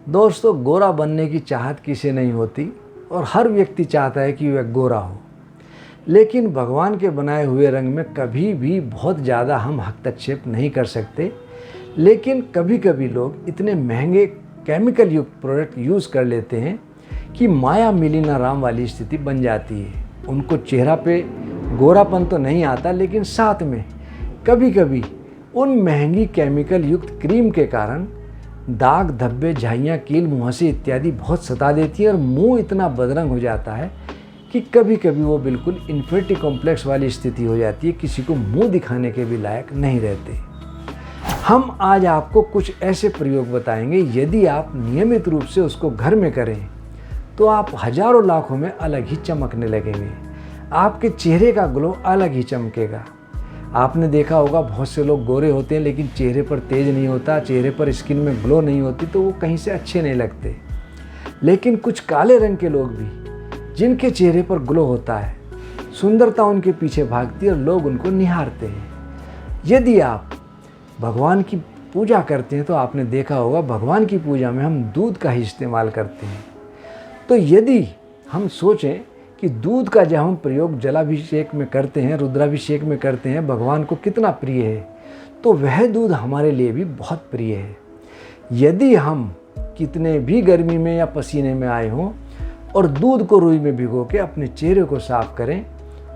दोस्तों, गोरा बनने की चाहत किसे नहीं होती और हर व्यक्ति चाहता है कि वह गोरा हो। लेकिन भगवान के बनाए हुए रंग में कभी भी बहुत ज़्यादा हम हस्तक्षेप नहीं कर सकते। लेकिन कभी कभी लोग इतने महंगे केमिकल युक्त प्रोडक्ट यूज़ कर लेते हैं कि माया मिलीना राम वाली स्थिति बन जाती है। उनको चेहरा पे गोरापन तो नहीं आता, लेकिन साथ में कभी कभी उन महंगी केमिकल युक्त क्रीम के कारण दाग, धब्बे, झाइयाँ, कील, मुहासे इत्यादि बहुत सता देती है और मुंह इतना बदरंग हो जाता है कि कभी कभी वो बिल्कुल इन्फिनिटी कॉम्प्लेक्स वाली स्थिति हो जाती है, किसी को मुंह दिखाने के भी लायक नहीं रहते। हम आज आपको कुछ ऐसे प्रयोग बताएंगे, यदि आप नियमित रूप से उसको घर में करें तो आप हजारों लाखों में अलग ही चमकने लगेंगे। आपके चेहरे का ग्लो अलग ही चमकेगा। आपने देखा होगा बहुत से लोग गोरे होते हैं लेकिन चेहरे पर तेज नहीं होता, चेहरे पर स्किन में ग्लो नहीं होती, तो वो कहीं से अच्छे नहीं लगते। लेकिन कुछ काले रंग के लोग भी जिनके चेहरे पर ग्लो होता है, सुंदरता उनके पीछे भागती है और लोग उनको निहारते हैं। यदि आप भगवान की पूजा करते हैं तो आपने देखा होगा भगवान की पूजा में हम दूध का ही इस्तेमाल करते हैं। तो यदि हम सोचें कि दूध का जब हम प्रयोग जलाभिषेक में करते हैं, रुद्राभिषेक में करते हैं, भगवान को कितना प्रिय है, तो वह दूध हमारे लिए भी बहुत प्रिय है। यदि हम कितने भी गर्मी में या पसीने में आए हों और दूध को रुई में भिगो के अपने चेहरे को साफ करें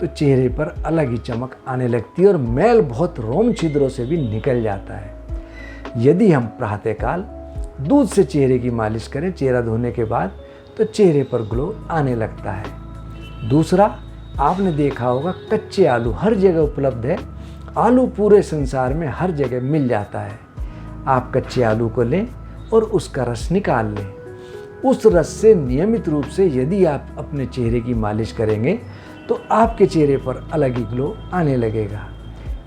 तो चेहरे पर अलग ही चमक आने लगती है और मैल बहुत रोम छिद्रों से भी निकल जाता है। यदि हम प्रातःकाल दूध से चेहरे की मालिश करें चेहरा धोने के बाद, तो चेहरे पर ग्लो आने लगता है। दूसरा, आपने देखा होगा कच्चे आलू हर जगह उपलब्ध है। आलू पूरे संसार में हर जगह मिल जाता है। आप कच्चे आलू को लें और उसका रस निकाल लें। उस रस से नियमित रूप से यदि आप अपने चेहरे की मालिश करेंगे तो आपके चेहरे पर अलग ही ग्लो आने लगेगा।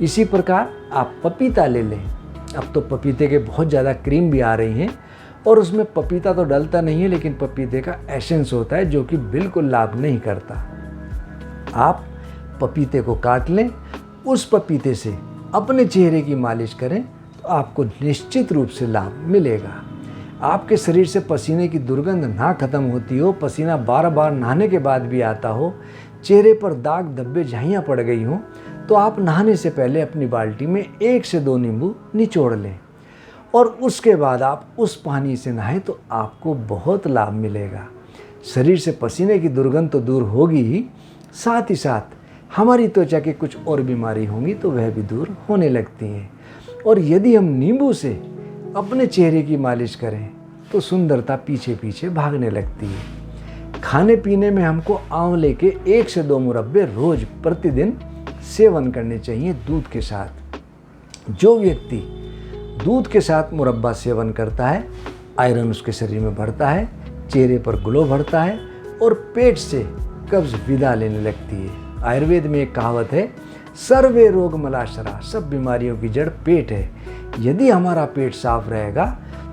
इसी प्रकार आप पपीता ले लें। अब तो पपीते के बहुत ज़्यादा क्रीम भी आ रही हैं और उसमें पपीता तो डलता नहीं है, लेकिन पपीते का एसेंस होता है जो कि बिल्कुल लाभ नहीं करता। आप पपीते को काट लें, उस पपीते से अपने चेहरे की मालिश करें तो आपको निश्चित रूप से लाभ मिलेगा। आपके शरीर से पसीने की दुर्गंध ना खत्म होती हो, पसीना बार बार नहाने के बाद भी आता हो, चेहरे पर दाग, धब्बे, झाइयाँ पड़ गई हों, तो आप नहाने से पहले अपनी बाल्टी में 1 से 2 नींबू निचोड़ लें और उसके बाद आप उस पानी से नहाएं तो आपको बहुत लाभ मिलेगा। शरीर से पसीने की दुर्गंध तो दूर होगी ही, साथ ही साथ हमारी त्वचा की कुछ और बीमारी होंगी तो वह भी दूर होने लगती हैं। और यदि हम नींबू से अपने चेहरे की मालिश करें तो सुंदरता पीछे पीछे भागने लगती है। खाने पीने में हमको आंवले के 1 से 2 मुरब्बे रोज प्रतिदिन सेवन करने चाहिए दूध के साथ। जो व्यक्ति दूध के साथ मुरब्बा सेवन करता है, आयरन उसके शरीर में बढ़ता है, चेहरे पर ग्लो बढ़ता है और पेट से कब्ज विदा लेने लगती है। आयुर्वेद में एक कहावत है, सर्वे रोग मलाशरा, सब बीमारियों की जड़ पेट है। यदि हमारा पेट साफ रहेगा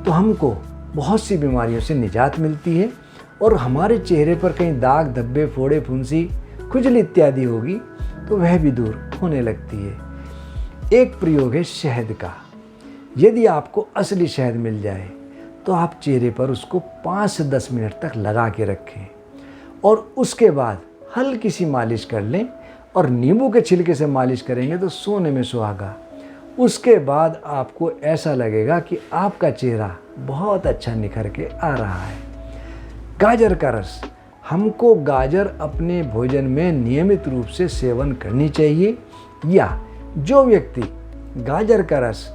तो हमको बहुत सी बीमारियों से निजात मिलती है और हमारे चेहरे पर कहीं दाग, धब्बे, फोड़े, फुंसी, खुजली इत्यादि होगी तो वह भी दूर होने लगती है। एक प्रयोग है शहद का। यदि आपको असली शहद मिल जाए तो आप चेहरे पर उसको 5 से 10 मिनट तक लगा के रखें और उसके बाद हल्की सी मालिश कर लें और नींबू के छिलके से मालिश करेंगे तो सोने में सुहागा। उसके बाद आपको ऐसा लगेगा कि आपका चेहरा बहुत अच्छा निखर के आ रहा है। गाजर का रस, हमको गाजर अपने भोजन में नियमित रूप से सेवन करनी चाहिए। या जो व्यक्ति गाजर का रस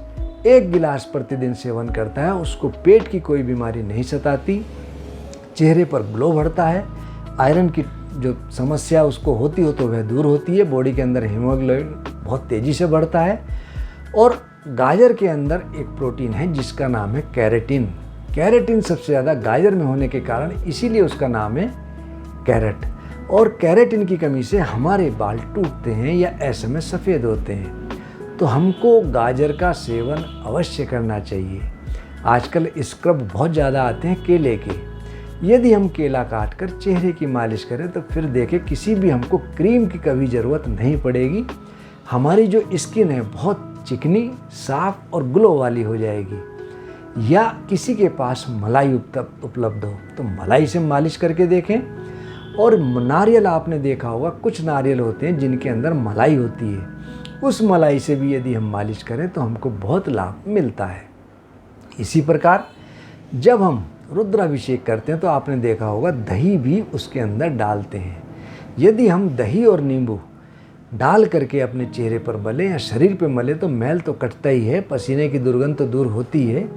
1 गिलास प्रतिदिन सेवन करता है उसको पेट की कोई बीमारी नहीं सताती, चेहरे पर ग्लो बढ़ता है, आयरन की जो समस्या उसको होती हो तो वह दूर होती है, बॉडी के अंदर हीमोग्लोबिन बहुत तेज़ी से बढ़ता है। और गाजर के अंदर एक प्रोटीन है जिसका नाम है कैरेटिन। कैरेटिन सबसे ज़्यादा गाजर में होने के कारण इसीलिए उसका नाम है कैरेट। और कैरेटिन की कमी से हमारे बाल टूटते हैं या ऐसे में सफ़ेद होते हैं। तो हमको गाजर का सेवन अवश्य करना चाहिए। आजकल स्क्रब बहुत ज़्यादा आते हैं केले के। यदि हम केला काट कर चेहरे की मालिश करें तो फिर देखें किसी भी हमको क्रीम की कभी ज़रूरत नहीं पड़ेगी। हमारी जो स्किन है बहुत चिकनी, साफ और ग्लो वाली हो जाएगी। या किसी के पास मलाई उपलब्ध हो तो मलाई से मालिश करके देखें। और नारियल आपने देखा होगा, कुछ नारियल होते हैं जिनके अंदर मलाई होती है, उस मलाई से भी यदि हम मालिश करें तो हमको बहुत लाभ मिलता है। इसी प्रकार जब हम रुद्राभिषेक करते हैं तो आपने देखा होगा दही भी उसके अंदर डालते हैं। यदि हम दही और नींबू डाल करके अपने चेहरे पर मलें या शरीर पर मलें तो मैल तो कटता ही है, पसीने की दुर्गंध तो दूर होती है,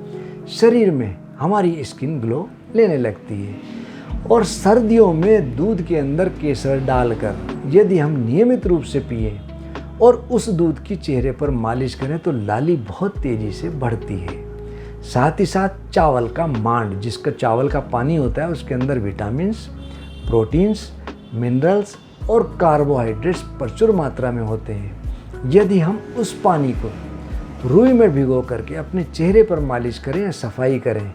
शरीर में हमारी स्किन ग्लो लेने लगती है। और सर्दियों में दूध के अंदर केसर डालकर यदि हम नियमित रूप से पिएं और उस दूध की चेहरे पर मालिश करें तो लाली बहुत तेज़ी से बढ़ती है। साथ ही साथ चावल का मांड, जिसका चावल का पानी होता है, उसके अंदर विटामिन्स, प्रोटीन्स, मिनरल्स और कार्बोहाइड्रेट्स प्रचुर मात्रा में होते हैं। यदि हम उस पानी को रुई में भिगो करके अपने चेहरे पर मालिश करें या सफाई करें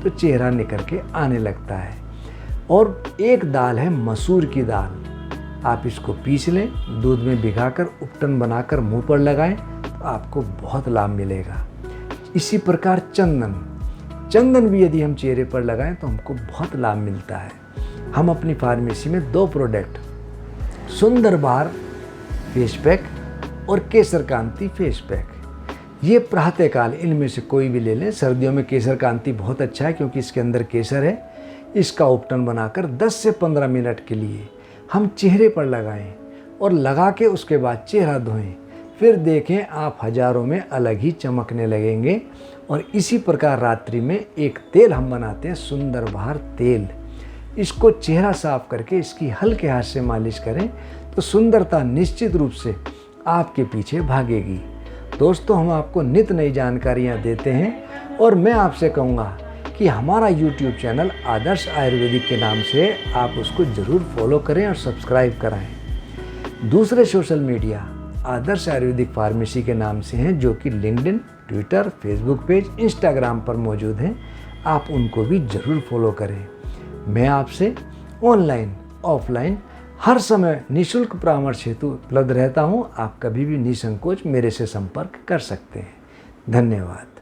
तो चेहरा निखर के आने लगता है। और एक दाल है मसूर की दाल, आप इसको पीस लें, दूध में भिगाकर उपटन बनाकर मुंह पर लगाएं तो आपको बहुत लाभ मिलेगा। इसी प्रकार चंदन भी यदि हम चेहरे पर लगाएं तो हमको बहुत लाभ मिलता है। हम अपनी फार्मेसी में 2 प्रोडक्ट, सुंदर बहार फेस पैक और केसर कांति फेस पैक, ये प्रातःकाल इनमें से कोई भी ले लें। सर्दियों में केसर कांति बहुत अच्छा है क्योंकि इसके अंदर केसर है। इसका उपटन बनाकर 10 से 15 मिनट के लिए हम चेहरे पर लगाएं और लगा के उसके बाद चेहरा धोएं, फिर देखें आप हज़ारों में अलग ही चमकने लगेंगे। और इसी प्रकार रात्रि में एक तेल हम बनाते हैं, सुंदर बहार तेल, इसको चेहरा साफ करके इसकी हल्के हाथ से मालिश करें तो सुंदरता निश्चित रूप से आपके पीछे भागेगी। दोस्तों, हम आपको नित नई जानकारियाँ देते हैं और मैं आपसे कहूँगा कि हमारा YouTube चैनल आदर्श आयुर्वेदिक के नाम से आप उसको ज़रूर फॉलो करें और सब्सक्राइब कराएं। दूसरे सोशल मीडिया आदर्श आयुर्वेदिक फार्मेसी के नाम से हैं, जो कि LinkedIn, Twitter, Facebook page, Instagram पर मौजूद हैं। आप उनको भी ज़रूर फॉलो करें। मैं आपसे ऑनलाइन ऑफलाइन हर समय निःशुल्क परामर्श हेतु उपलब्ध रहता हूँ। आप कभी भी निसंकोच मेरे से संपर्क कर सकते हैं। धन्यवाद।